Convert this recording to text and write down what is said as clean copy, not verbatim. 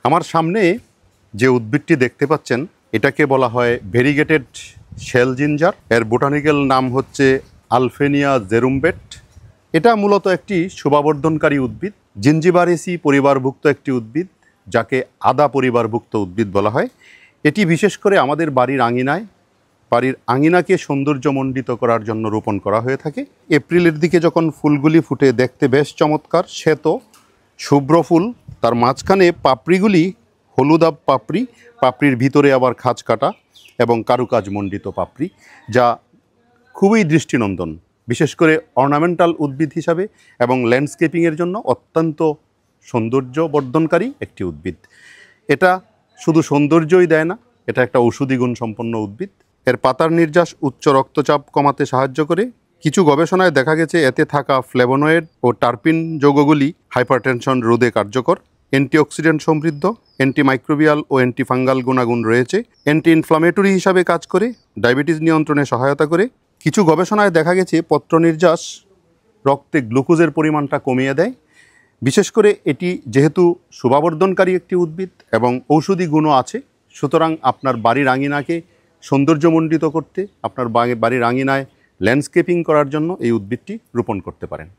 আমার সামনে যে উদ্ভিদটি দেখতে পাচ্ছেন এটাকে বলা হয় ভেরিগেটেড শেল জিঞ্জার। এর বোটানিক্যাল নাম হচ্ছে আলফেনিয়া জেরুমবেট। এটা মূলত একটি শোভাবর্ধনকারী উদ্ভিদ, জিঞ্জিবারেসি পরিবারভুক্ত একটি উদ্ভিদ, যাকে আদা পরিবারভুক্ত উদ্ভিদ বলা হয়। এটি বিশেষ করে আমাদের বাড়ির আঙিনাকে সৌন্দর্যমণ্ডিত করার জন্য রোপণ করা হয়ে থাকে। এপ্রিলের দিকে যখন ফুলগুলি ফুটে দেখতে বেশ চমৎকার, শ্বেত শুভ্র ফুল, তার মাঝখানে পাপড়িগুলি হলুদাভ পাপড়ি, পাপড়ির ভিতরে আবার খাঁজ কাটা এবং কারুকাজ মণ্ডিত পাপড়ি, যা খুবই দৃষ্টিনন্দন, বিশেষ করে অর্নামেন্টাল উদ্ভিদ হিসাবে এবং ল্যান্ডস্কেপিংয়ের জন্য অত্যন্ত সৌন্দর্য বর্ধনকারী একটি উদ্ভিদ। এটা শুধু সৌন্দর্যই দেয় না, এটা একটা ঔষধি গুণ সম্পন্ন উদ্ভিদ। এর পাতার নির্যাস উচ্চ রক্তচাপ কমাতে সাহায্য করে। কিছু গবেষণায় দেখা গেছে এতে থাকা ফ্লেভোনয়েড ও টার্পিন যৌগগুলি হাইপারটেনশন রোধে কার্যকর, অ্যান্টিঅক্সিডেন্ট সমৃদ্ধ, অ্যান্টিমাইক্রোবিয়াল ও অ্যান্টিফাঙ্গাল গুণাগুণ রয়েছে, অ্যান্টি ইনফ্লামেটরি হিসাবে কাজ করে, ডায়াবেটিস নিয়ন্ত্রণে সহায়তা করে। কিছু গবেষণায় দেখা গেছে পত্র নির্যাস রক্তে গ্লুকোজের পরিমাণটা কমিয়ে দেয়। বিশেষ করে এটি যেহেতু শোভাবর্ধনকারী একটি উদ্ভিদ এবং ঔষধি গুণও আছে, সুতরাং আপনার বাড়ির আঙিনাকে সৌন্দর্যমণ্ডিত করতে, আপনার বাড়ির আঙিনায় ল্যান্ডস্কেপিং করার জন্য এই উদ্ভিদটি রোপণ করতে পারেন।